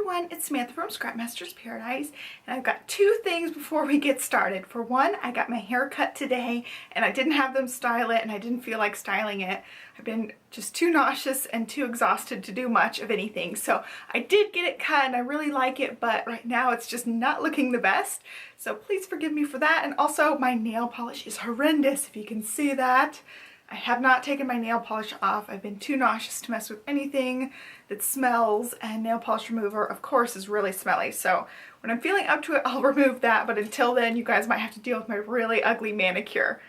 everyone, it's Samantha from Scrapmaster's Paradise, and I've got two things before we get started. For one, I got my hair cut today and I didn't have them style it and I didn't feel like styling it. I've been just too nauseous and too exhausted to do much of anything. So I did get it cut and I really like it, but right now it's just not looking the best. So please forgive me for that. And also my nail polish is horrendous, if you can see that. I have not taken my nail polish off. I've been too nauseous to mess with anything that smells, and nail polish remover, of course, is really smelly. So when I'm feeling up to it, I'll remove that, but until then, you guys might have to deal with my really ugly manicure.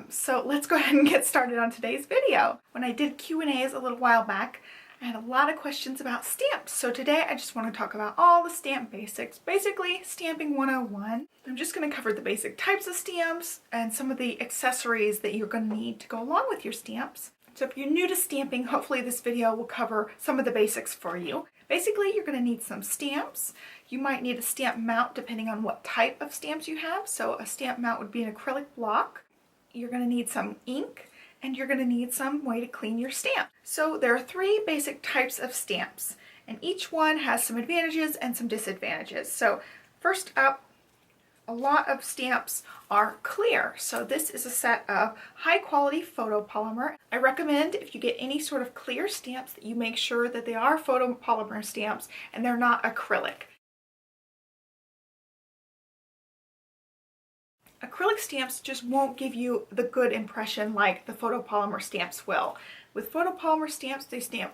So let's go ahead and get started on today's video. When I did Q&As a little while back, I had a lot of questions about stamps. So today I just want to talk about all the stamp basics, basically stamping 101. I'm just going to cover the basic types of stamps and some of the accessories that you're going to need to go along with your stamps. So if you're new to stamping, hopefully this video will cover some of the basics for you. Basically, you're going to need some stamps. You might need a stamp mount depending on what type of stamps you have. So a stamp mount would be an acrylic block. You're going to need some ink, and you're going to need some way to clean your stamp. So there are three basic types of stamps, and each one has some advantages and some disadvantages. So first up, a lot of stamps are clear. So this is a set of high quality photopolymer. I recommend if you get any sort of clear stamps that you make sure that they are photopolymer stamps and they're not acrylic. Acrylic stamps just won't give you the good impression like the photopolymer stamps will. With photopolymer stamps, they stamp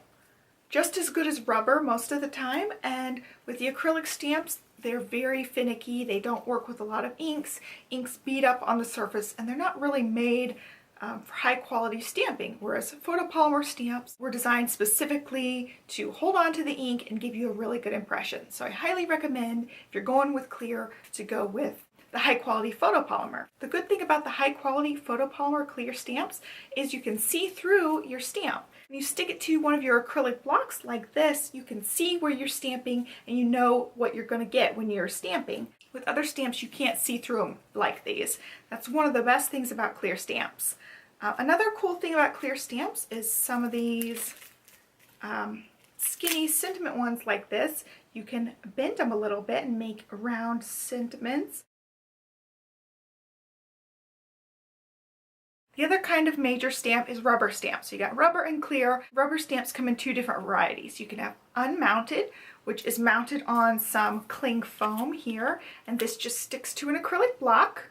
just as good as rubber most of the time, and with the acrylic stamps, they're very finicky. They don't work with a lot of inks. Inks bead up on the surface, and they're not really made for high quality stamping, whereas photopolymer stamps were designed specifically to hold on to the ink and give you a really good impression. So I highly recommend, if you're going with clear, to go with the high quality photopolymer. The good thing about the high quality photopolymer clear stamps is you can see through your stamp. When you stick it to one of your acrylic blocks like this, you can see where you're stamping and you know what you're going to get when you're stamping. With other stamps, you can't see through them like these. That's one of the best things about clear stamps. Another cool thing about clear stamps is some of these skinny sentiment ones like this. You can bend them a little bit and make round sentiments. The other kind of major stamp is rubber stamps. So you got rubber and clear. Rubber stamps come in two different varieties. You can have unmounted, which is mounted on some cling foam here, and this just sticks to an acrylic block.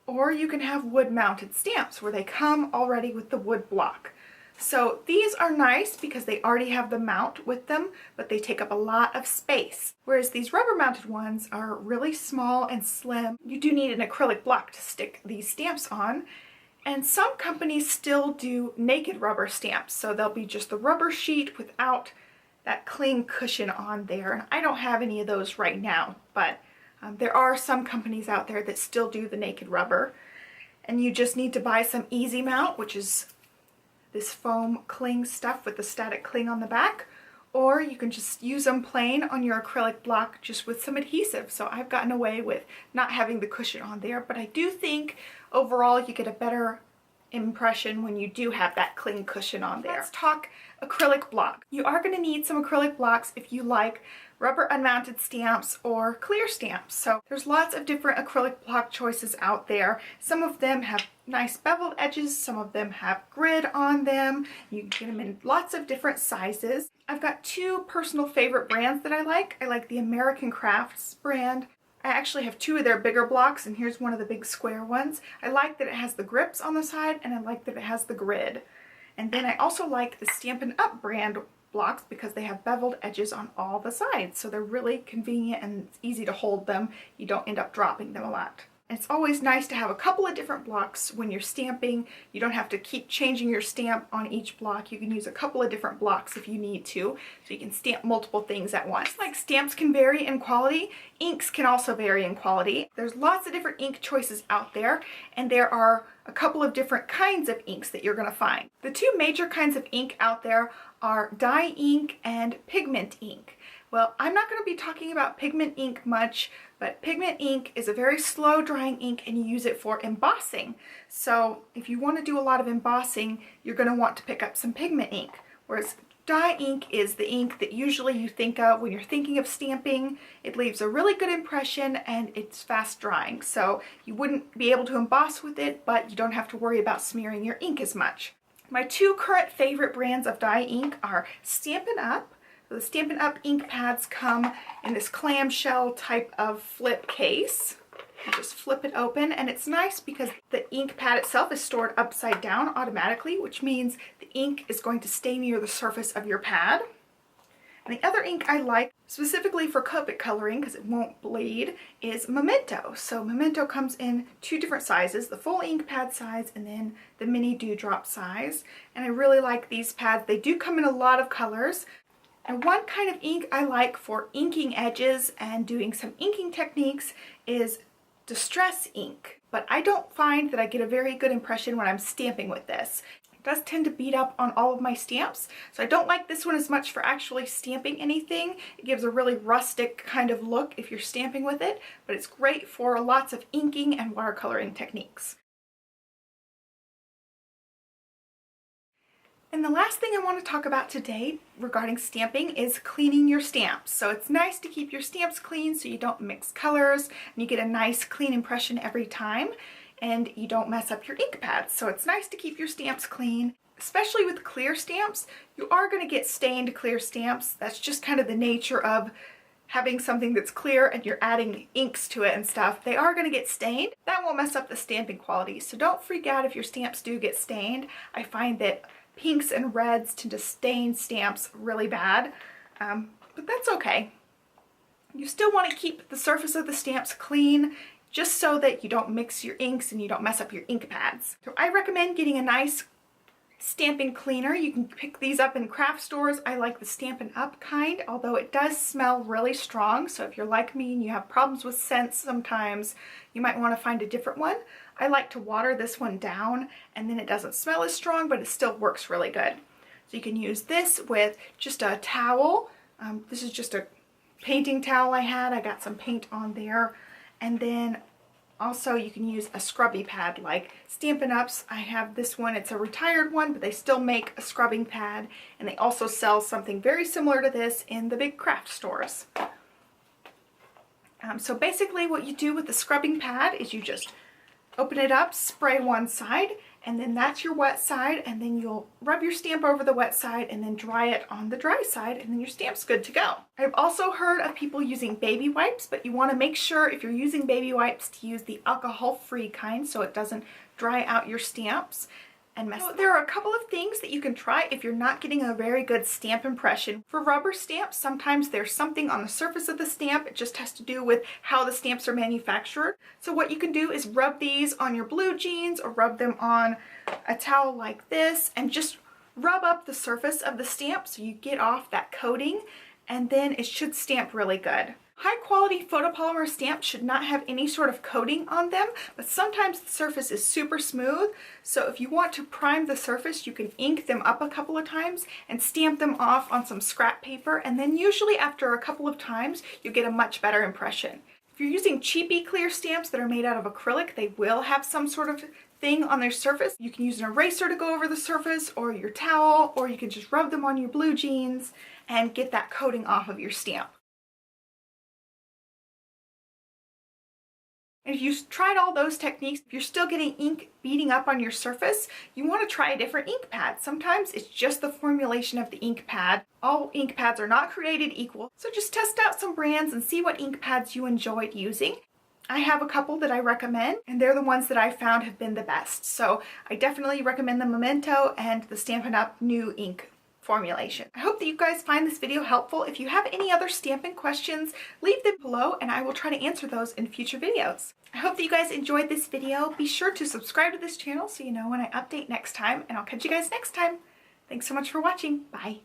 Or you can have wood mounted stamps where they come already with the wood block. So these are nice because they already have the mount with them, but they take up a lot of space. Whereas these rubber mounted ones are really small and slim. You do need an acrylic block to stick these stamps on. And some companies still do naked rubber stamps, so they'll be just the rubber sheet without that cling cushion on there. And I don't have any of those right now, but there are some companies out there that still do the naked rubber. And you just need to buy some Easy Mount, which is this foam cling stuff with the static cling on the back, or you can just use them plain on your acrylic block just with some adhesive. So I've gotten away with not having the cushion on there, but I do think overall you get a better impression when you do have that cling cushion on there. Let's talk acrylic block. You are going to need some acrylic blocks if you like rubber unmounted stamps or clear stamps. So there's lots of different acrylic block choices out there. Some of them have nice beveled edges, some of them have grid on them. You can get them in lots of different sizes. I've got two personal favorite brands that I like. I like the American Crafts brand. I actually have two of their bigger blocks, and here's one of the big square ones. I like that it has the grips on the side, and I like that it has the grid. And then I also like the Stampin' Up! Brand blocks because they have beveled edges on all the sides, so they're really convenient and it's easy to hold them. You don't end up dropping them a lot. It's always nice to have a couple of different blocks when you're stamping. You don't have to keep changing your stamp on each block. You can use a couple of different blocks if you need to, so you can stamp multiple things at once. Like stamps can vary in quality, inks can also vary in quality. There's lots of different ink choices out there, and there are a couple of different kinds of inks that you're going to find. The two major kinds of ink out there are dye ink and pigment ink. Well, I'm not going to be talking about pigment ink much, but pigment ink is a very slow drying ink and you use it for embossing. So if you want to do a lot of embossing, you're going to want to pick up some pigment ink. Whereas Dye ink is the ink that usually you think of when you're thinking of stamping. It leaves a really good impression and it's fast drying, so you wouldn't be able to emboss with it, but you don't have to worry about smearing your ink as much. My two current favorite brands of dye ink are Stampin' Up! So the Stampin' Up! Ink pads come in this clamshell type of flip case. You just flip it open, and it's nice because the ink pad itself is stored upside down automatically, which means the ink is going to stay near the surface of your pad. And the other ink I like, specifically for Copic coloring because it won't bleed, is Memento. So Memento comes in two different sizes, the full ink pad size and then the mini dewdrop size. And I really like these pads. They do come in a lot of colors. And one kind of ink I like for inking edges and doing some inking techniques is Distress ink, but I don't find that I get a very good impression when I'm stamping with this. It does tend to beat up on all of my stamps, so I don't like this one as much for actually stamping anything. It gives a really rustic kind of look if you're stamping with it, but it's great for lots of inking and watercoloring techniques. And the last thing I want to talk about today regarding stamping is cleaning your stamps. So it's nice to keep your stamps clean so you don't mix colors and you get a nice clean impression every time and you don't mess up your ink pads. So it's nice to keep your stamps clean, especially with clear stamps. You are going to get stained clear stamps. That's just kind of the nature of having something that's clear and you're adding inks to it and stuff. They are going to get stained. That won't mess up the stamping quality. So don't freak out if your stamps do get stained. I find that pinks and reds tend to stain stamps really bad, but that's okay. You still want to keep the surface of the stamps clean just so that you don't mix your inks and you don't mess up your ink pads. So I recommend getting a nice stamping cleaner. You can pick these up in craft stores. I like the Stampin' Up! Kind, although it does smell really strong, so if you're like me and you have problems with scents sometimes, you might want to find a different one. I like to water this one down and then it doesn't smell as strong, but it still works really good. So you can use this with just a towel. This is just a painting towel I had. I got some paint on there. And then also you can use a scrubby pad like Stampin' Up's. I have this one. It's a retired one, but they still make a scrubbing pad. And they also sell something very similar to this in the big craft stores. So basically what you do with the scrubbing pad is you just open it up, spray one side, and then that's your wet side, and then you'll rub your stamp over the wet side and then dry it on the dry side, and then your stamp's good to go. I've also heard of people using baby wipes, but you want to make sure if you're using baby wipes to use the alcohol-free kind so it doesn't dry out your stamps and mess. So there are a couple of things that you can try if you're not getting a very good stamp impression. For rubber stamps, sometimes there's something on the surface of the stamp. It just has to do with how the stamps are manufactured. So what you can do is rub these on your blue jeans or rub them on a towel like this and just rub up the surface of the stamp so you get off that coating, and then it should stamp really good. High quality photopolymer stamps should not have any sort of coating on them, but sometimes the surface is super smooth. So if you want to prime the surface, you can ink them up a couple of times and stamp them off on some scrap paper. And then usually after a couple of times, you get a much better impression. If you're using cheapy clear stamps that are made out of acrylic, they will have some sort of thing on their surface. You can use an eraser to go over the surface or your towel, or you can just rub them on your blue jeans and get that coating off of your stamp. And if you've tried all those techniques, if you're still getting ink beading up on your surface, you want to try a different ink pad. Sometimes it's just the formulation of the ink pad. All ink pads are not created equal, so just test out some brands and see what ink pads you enjoyed using. I have a couple that I recommend, and they're the ones that I found have been the best. So I definitely recommend the Memento and the Stampin' Up! New ink formulation. I hope that you guys find this video helpful. If you have any other stamping questions, leave them below and I will try to answer those in future videos. I hope that you guys enjoyed this video. Be sure to subscribe to this channel so you know when I update next time, and I'll catch you guys next time. Thanks so much for watching. Bye.